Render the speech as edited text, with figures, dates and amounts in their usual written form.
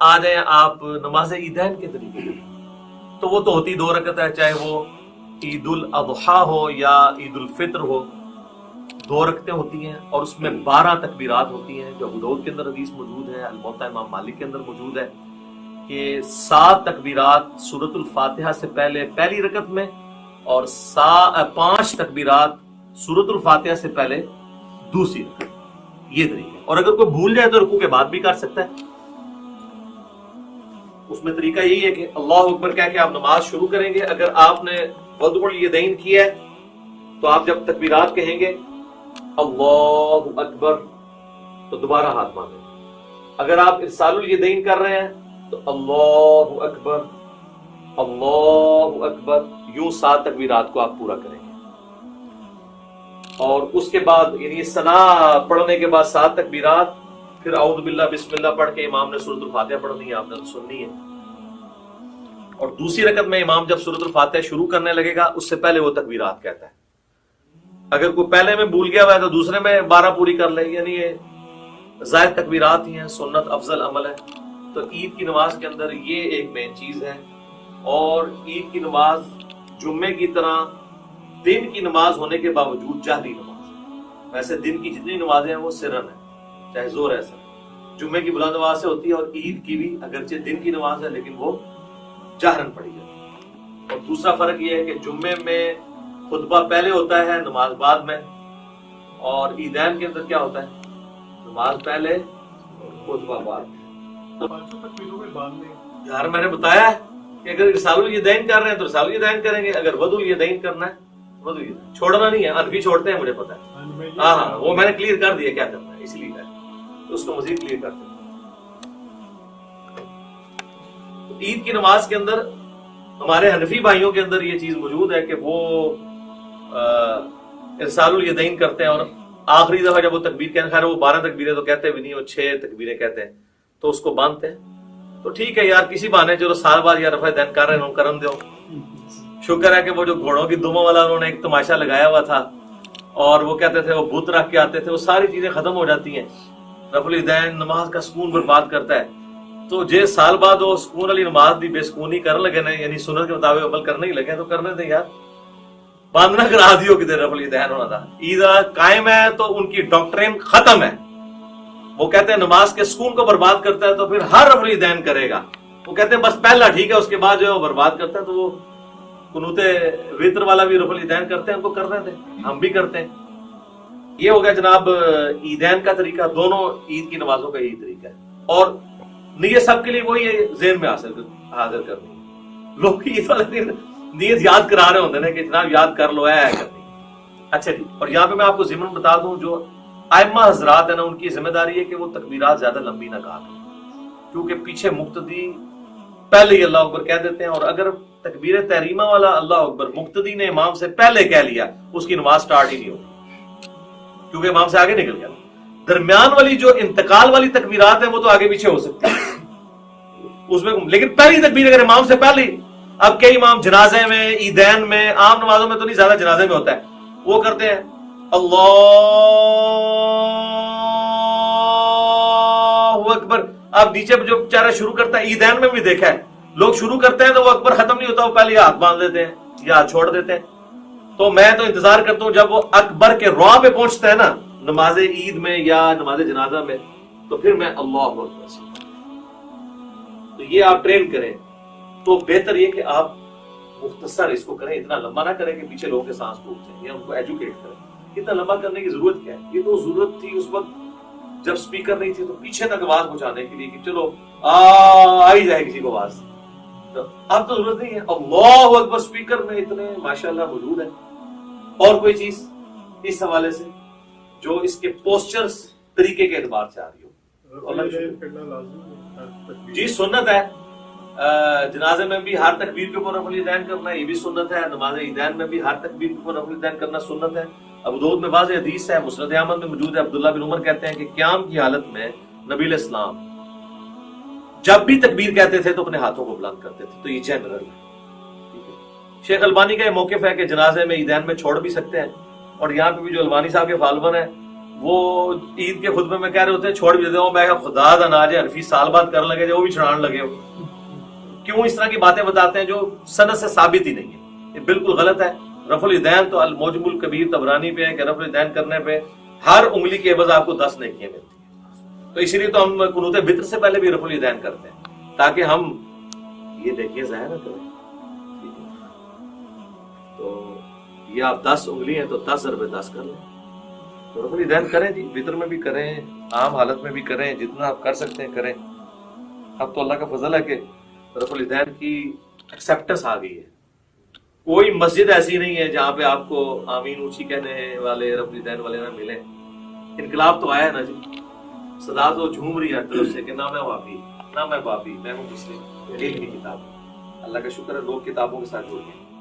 آ جائیں آپ نماز عیدین کے طریقے سے، تو وہ تو ہوتی 2 رکعت ہے، چاہے وہ عید الاضحیٰ ہو یا عید الفطر ہو، 2 رکعتیں ہوتی ہیں اور اس میں 12 تکبیرات ہوتی ہیں، جو ابو داؤد کے اندر حدیث موجود ہے، الموطا امام مالک کے اندر موجود ہے کہ 7 تکبیرات سورۃ الفاتحہ سے پہلے پہلی رکعت میں اور 5 تکبیرات سورۃ الفاتحہ سے پہلے دوسری رکعت، یہ طریقہ ہے۔ اور اگر کوئی بھول جائے تو رکوع کے بعد بھی کر سکتا ہے۔ اس میں طریقہ یہی ہے کہ اللہ اکبر کہہ کے آپ نماز شروع کریں گے۔ اگر آپ نے وضع الیدین کیا ہے تو آپ جب تکبیرات کہیں گے اللہ اکبر تو دوبارہ ہاتھ باندھیں گے۔ اگر آپ ارسال الیدین کر رہے ہیں تو اللہ اکبر اللہ اکبر، یوں 7 تکبیرات کو آپ پورا کریں گے۔ اور اس کے بعد یعنی ثنا پڑھنے کے بعد 7 تکبیرات، پھر اعوذ باللہ بسم اللہ پڑھ کے امام نے سورۃ الفاتحہ پڑھنی ہے، آپ نے تو سننی ہے۔ اور دوسری رکعت میں امام جب سورۃ الفاتحہ شروع کرنے لگے گا اس سے پہلے وہ تکبیرات کہتا ہے۔ اگر کوئی پہلے میں بھول گیا ہوا ہے تو دوسرے میں 12 پوری کر لے، یعنی یہ زائد تکبیرات ہی ہیں، سنت افضل عمل ہے۔ تو عید کی نماز کے اندر یہ ایک مین چیز ہے۔ اور عید کی نماز جمعے کی طرح دن کی نماز ہونے کے باوجود جہری نماز ہے۔ ویسے دن کی جتنی نمازیں ہیں وہ سرن ہیں، چاہے زور ایسا ہے، جمعے کی بلند آواز سے ہوتی ہے، اور عید کی بھی اگرچہ دن کی نماز ہے لیکن وہ جہرن پڑھی جاتی ہے۔ اور دوسرا فرق یہ ہے کہ جمعے میں خطبہ پہلے ہوتا ہے، نماز بعد میں، اور عیدین کے اندر کیا ہوتا ہے؟ نماز پہلے خطبہ بعد۔ یار میں نے بتایا کہ اگر ارسال الیدین کر رہے ہیں تو ارسال الیدین کریں گے، اگر وضع الیدین کرنا ہے وضع الیدین، چھوڑنا نہیں ہے۔ حنفی چھوڑتے ہیں، مجھے پتا ہے، ہاں وہ میں نے کلیئر کر دیا کیا کرنا ہے، اس لیے تو اس کو مزید کلیئر کرتے ہیں۔ عید کی نماز کے اندر ہمارے حنفی بھائیوں کے اندر یہ چیز موجود ہے کہ وہ ارسال الیدین کرتے ہیں، اور آخری دفعہ جب وہ تکبیر کہتے ہیں، خیر وہ 12 تکبیریں تو کہتے بھی نہیں، وہ 6 تکبیریں کہتے ہیں، تو اس کو باندھتے ہیں۔ تو ٹھیک ہے یار، کسی بہانے چلو سال بعد یا رفع دین کر رہے ہیں، کرم دو۔ شکر ہے کہ وہ جو گھوڑوں کی دموں والا انہوں نے ایک تماشا لگایا ہوا تھا، اور وہ کہتے تھے وہ بت رکھ کے آتے تھے، وہ ساری چیزیں ختم ہو جاتی ہیں۔ رفع الیدین نماز کا سکون برباد کرتا ہے۔ تو جے سال بعد وہ سکون والی نماز دی بے سکونی کرنے لگے نا، یعنی سنت کے مطابق عمل کرنے ہی لگے، تو کرنے دیں یار، باندھنا کرا دیو کہ رفع الیدین ہونا تھا۔ عید قائم ہے تو ان کی ڈاکٹرین ختم ہے۔ وہ کہتے ہیں نماز کے سکون کو برباد کرتا ہے تو پھر ہر رفع الیدین کرے گا۔ وہ کہتے ہیں بس پہلا ٹھیک ہے، اس کے بعد جو ہے وہ برباد کرتا ہے۔ تو وہ قنوت وتر والا بھی رفع الیدین کرتے ہیں، ان کو کرنے دیں، ہم بھی کرتے ہیں۔ یہ ہو گیا جناب عیدین کا طریقہ، دونوں عید کی نمازوں کا یہی طریقہ ہے۔ اور نیت سب کے لیے وہی ہے، ذہن میں حاضر کرنی ہے۔ لوگ عید والے دن نیت یاد کرا رہے ہوتے ہیں کہ جناب یاد کر لو ہے کرنی۔ اچھا جی، اور یہاں پہ میں آپ کو ضمن بتا دوں، جو ائمہ حضرات ہیں نا، ان کی ذمہ داری ہے کہ وہ تکبیرات زیادہ لمبی نہ کہا کریں، کیونکہ پیچھے مقتدی پہلے ہی اللہ اکبر کہہ دیتے ہیں، اور اگر تکبیر تحریمہ والا اللہ اکبر مقتدی نے امام سے پہلے کہہ لیا، اس کی نماز سٹارٹ ہی نہیں ہوگی، کیونکہ امام سے آگے نکل گیا۔ درمیان والی جو انتقال والی تکبیرات ہیں وہ تو آگے پیچھے ہو سکتی ہیں اس میں، لیکن پہلی تکبیر اگر امام سے پہلے، اب کئی امام جنازے میں، عیدین میں، عام نمازوں میں تو نہیں، زیادہ جنازے میں ہوتا ہے، وہ کرتے ہیں اللہ اکبر۔ اب نیچے جو بیچارہ شروع کرتا ہے، عیدین میں بھی دیکھا ہے لوگ شروع کرتے ہیں تو وہ اکبر ختم نہیں ہوتا، وہ پہلے ہاتھ باندھ دیتے ہیں یا ہاتھ چھوڑ دیتے ہیں۔ تو میں تو انتظار کرتا ہوں جب وہ اکبر کے رواں پہ پہنچتا ہے نا، نماز عید میں یا نماز جنازہ میں، تو پھر میں اللہ اکبر سے۔ تو یہ آپ ٹرین کریں تو بہتر یہ کہ آپ مختصر اس کو کریں، اتنا لمبا نہ کریں کہ پیچھے لوگوں کے سانس ٹوٹ جائیں، یا ان کو ایجوکیٹ کریں۔ اتنا لمبا کرنے کی ضرورت کیا ہے؟ یہ تو ضرورت تھی اس وقت جب سپیکر نہیں تھی، تو پیچھے تک آواز پہنچانے کے لیے کہ چلو آ ہی جائے کسی کو آواز۔ تو اب تو ضرورت نہیں ہے، اللہ اکبر سپیکر میں اتنے ماشاءاللہ موجود ہے۔ اور کوئی چیز اس حوالے سے جو اس کے پوسچرز طریقے کے اعتبار سے آ رہی ہو؟ جی سنت ہے، جنازے میں بھی ہر تکبیر کے اوپر رفع الیدین کرنا، یہ بھی سنت ہے۔ نماز عیدین میں بھی ہر تکبیر کے اوپر رفع الیدین کرنا سنت ہے۔ ابو داؤد میں واضح حدیث ہے، مسند احمد میں موجود ہے، عبداللہ بن عمر کہتے ہیں کہ قیام کی حالت میں نبی علیہ السلام جب بھی تکبیر کہتے تھے تو اپنے ہاتھوں کو بلند کرتے تھے۔ تو یہ جنرل ہے۔ شیخ البانی کا یہ موقف ہے کہ جنازے میں عیدین میں چھوڑ بھی سکتے ہیں، اور یہاں پہ بھی جو البانی صاحب کے فالوور ہیں وہ عید کے خطبے میں کہہ رہے ہوتے ہیں چھوڑ بھی دیتے ہوں، میں خدا دا ناج ہے حنفی سال بعد کرنے لگے جو وہ بھی چھڑان لگے ہو. کیوں اس طرح کی باتیں بتاتے ہیں جو سند سے ثابت ہی نہیں ہے؟ یہ بالکل غلط ہے. رفع الیدین تو الموجم الکبیر طبرانی پہ ہے کہ رفع الیدین کرنے پہ ہر انگلی کے عوض آپ کو 10 نیکیاں ملتی ہیں. تو اسی لیے تو ہم قنوت وتر سے پہلے بھی رفع الیدین کرتے ہیں تاکہ ہم یہ دیکھیے ظاہر نہ کریں. تو یہ آپ 10 انگلی ہیں تو 10 ضرب 10 کر لیں. تو رفع الیدین کریں جی، وتر میں بھی کریں، عام حالت میں بھی کریں، جتنا آپ کر سکتے ہیں کریں. اب تو اللہ کا فضل ہے کہ رفع الیدین کی ایکسیپٹنس آ گئی ہے. کوئی مسجد ایسی نہیں ہے جہاں پہ آپ کو آمین اونچی کہنے والے رفع الیدین والے نہ ملیں. انقلاب تو آیا ہے نا جی، صدا تو جھوم رہی ہے طرف سے کہ نہ میں وہابی نہ میں بابی، میں ہوں مسلم. ایک ہی کتاب. اللہ کا شکر ہے لوگ کتابوں کے ساتھ جڑ گئے.